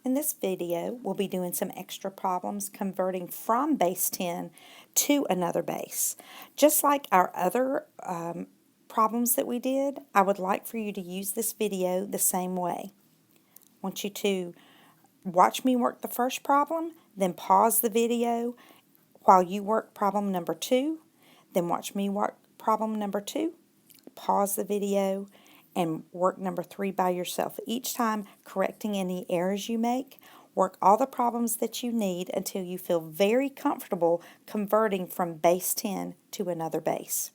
In this video, we'll be doing some extra problems converting from base 10 to another base. Just like our other problems that we did, I would like for you to use this video the same way. I want you to watch me work the first problem, then pause the video while you work problem number 2, then watch me work problem number 2, pause the video, and work number 3 by yourself. Each time correcting any errors you make. Work all the problems that you need until you feel very comfortable converting from base 10 to another base.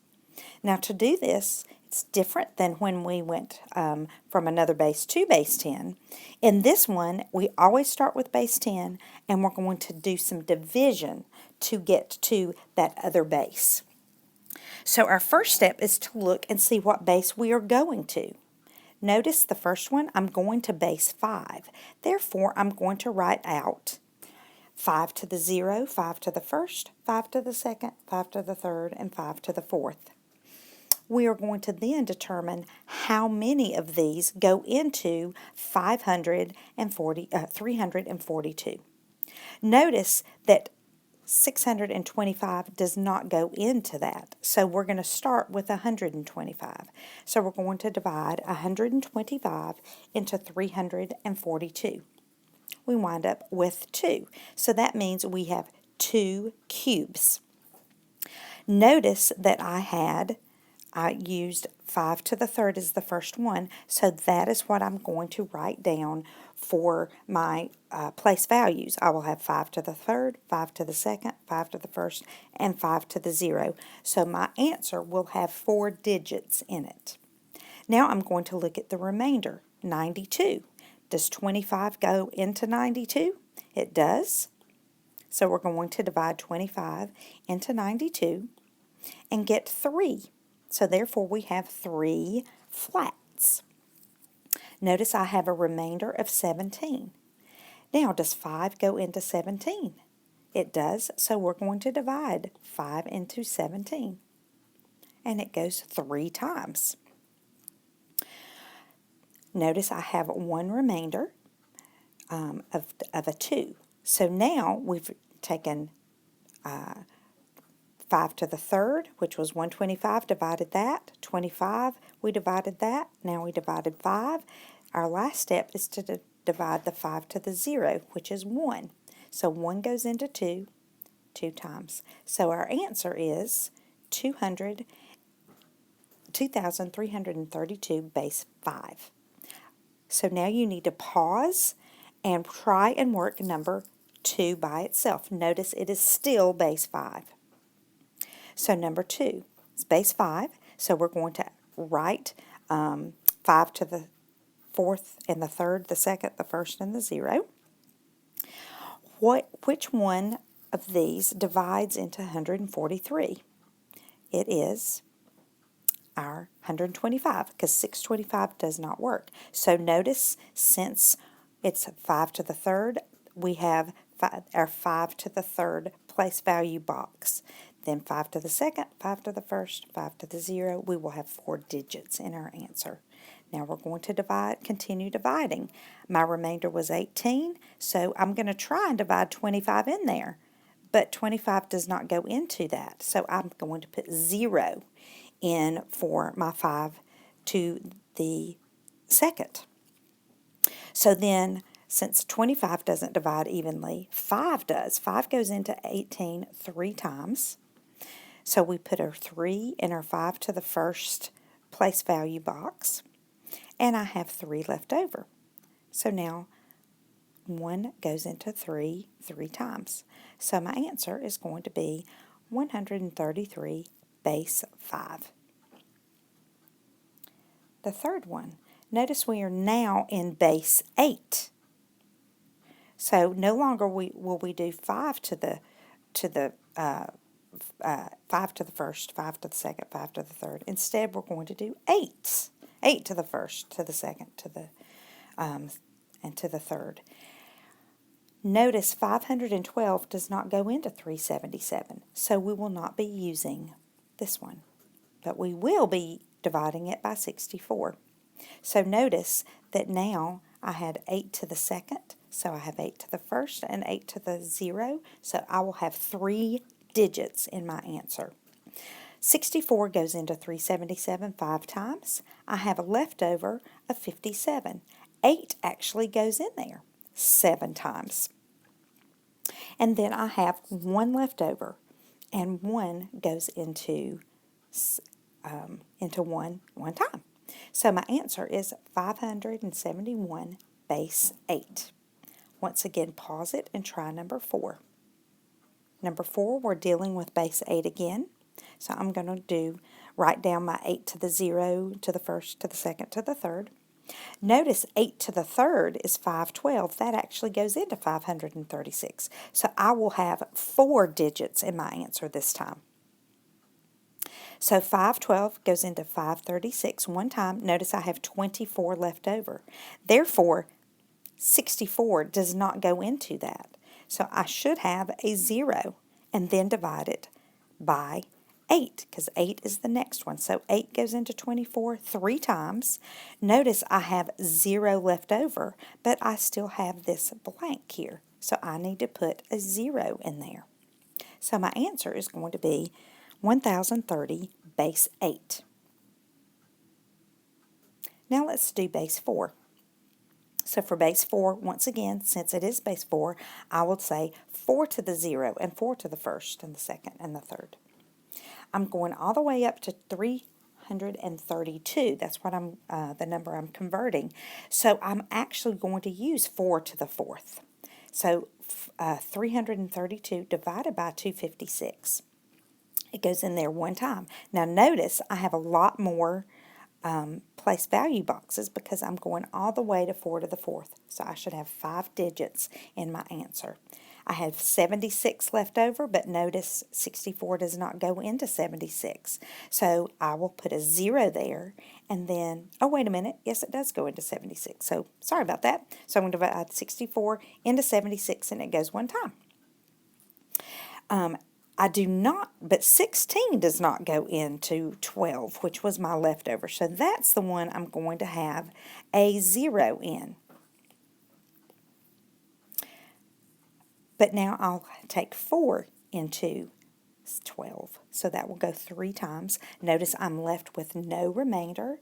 Now to do this, it's different than when we went from another base to base 10. In this one, we always start with base 10, and we're going to do some division to get to that other base. So our first step is to look and see what base we are going to. Notice the first one, I'm going to base 5. Therefore, I'm going to write out 5 to the 0, 5 to the first, 5 to the second, 5 to the third, and 5 to the fourth. We are going to then determine how many of these go into 342. Notice that 625 does not go into that, so we're going to start with 125. So we're going to divide 125 into 342. We wind up with 2, so that means we have 2 cubes. Notice that I used 5 to the third as the first one, so that is what I'm going to write down for my place values. I will have 5 to the third, 5 to the second, 5 to the first, and 5 to the 0. So my answer will have 4 digits in it. Now I'm going to look at the remainder, 92. Does 25 go into 92? It does. So we're going to divide 25 into 92 and get 3. So therefore we have 3 flats. Notice I have a remainder of 17. Now does 5 go into 17? It does, so we're going to divide 5 into 17. And it goes 3 times. Notice I have one remainder of a 2. So now we've taken 5 to the third, which was 125, divided that. 25, we divided that. Now we divided 5. Our last step is to divide the 5 to the 0, which is 1. So 1 goes into 2 times. So our answer is 2,332 base 5. So now you need to pause and try and work number 2 by itself. Notice it is still base 5. So number 2 is base 5. So we're going to write 5 to the fourth and the third, the second, the first, and the 0. Which one of these divides into 143? It is our 125, because 625 does not work. So notice, since it's 5 to the third, we have our 5 to the third place value box. Then 5 to the second, 5 to the first, 5 to the 0. We will have 4 digits in our answer. Now we're going to continue dividing. My remainder was 18, so I'm going to try and divide 25 in there. But 25 does not go into that, so I'm going to put 0 in for my 5 to the second. So then, since 25 doesn't divide evenly, 5 does. 5 goes into 18 3 times. So we put our 3 in our 5 to the first place value box, and I have 3 left over. So now 1 goes into 3 times. So my answer is going to be 133 base 5. The third one, notice we are now in base 8. So no longer will we do 5 to the 5 to the first, 5 to the second, 5 to the third. Instead, we're going to do 8. 8 to the first, to the second, to the and to the third. Notice 512 does not go into 377, so we will not be using this one, but we will be dividing it by 64. So notice that now I had 8 to the second, So I have 8 to the first and 8 to the 0. So I will have 3 digits in my answer. 64 goes into 377 5 times. I have a leftover of 57. 8 actually goes in there 7 times. And then I have 1 left over, and 1 goes into 1 time. So my answer is 571 base 8. Once again, pause it and try number 4. Number 4, we're dealing with base 8 again. So I'm going to write down my 8 to the 0, to the first, to the second, to the third. Notice 8 to the third is 512. That actually goes into 536. So I will have 4 digits in my answer this time. So 512 goes into 536 1 time. Notice I have 24 left over. Therefore, 64 does not go into that. So I should have a 0 and then divide it by 8, because 8 is the next one. So 8 goes into 24 3 times. Notice I have 0 left over, but I still have this blank here. So I need to put a 0 in there. So my answer is going to be 1030 base 8. Now let's do base 4. So for base 4, once again, since it is base 4, I will say 4 to the 0 and 4 to the first and the second and the third. I'm going all the way up to 332. That's what the number I'm converting. So I'm actually going to use 4 to the fourth. So 332 divided by 256. It goes in there 1 time. Now notice I have a lot more place value boxes because I'm going all the way to 4 to the fourth. So I should have 5 digits in my answer. I have 76 left over, but notice 64 does not go into 76. So I will put a 0 there, and then, oh, wait a minute. Yes, it does go into 76. So sorry about that. So I'm going to divide 64 into 76, and it goes 1 time. I do not, but 16 does not go into 12, which was my leftover. So that's the one I'm going to have a 0 in. But now I'll take 4 into 12. So that will go 3 times. Notice I'm left with no remainder.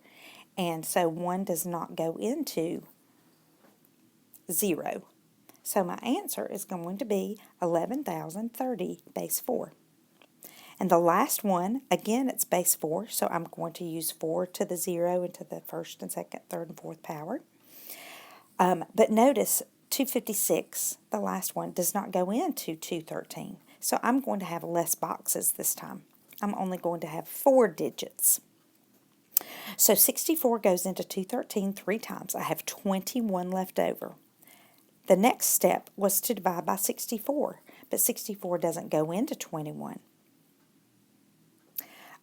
And so 1 does not go into 0. So my answer is going to be 11,030 base 4. And the last one, again, it's base 4, so I'm going to use 4 to the 0 and to the first and second, third, and fourth power. But notice 256, the last one, does not go into 213. So I'm going to have less boxes this time. I'm only going to have 4 digits. So 64 goes into 213 3 times. I have 21 left over. The next step was to divide by 64, but 64 doesn't go into 21.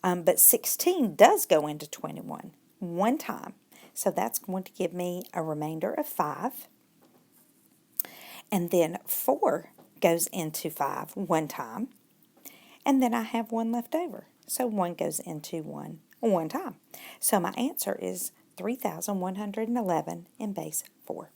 But 16 does go into 21 1 time. So that's going to give me a remainder of 5. And then 4 goes into 5 1 time. And then I have 1 left over. So 1 goes into 1 time. So my answer is 3,111 in base 4.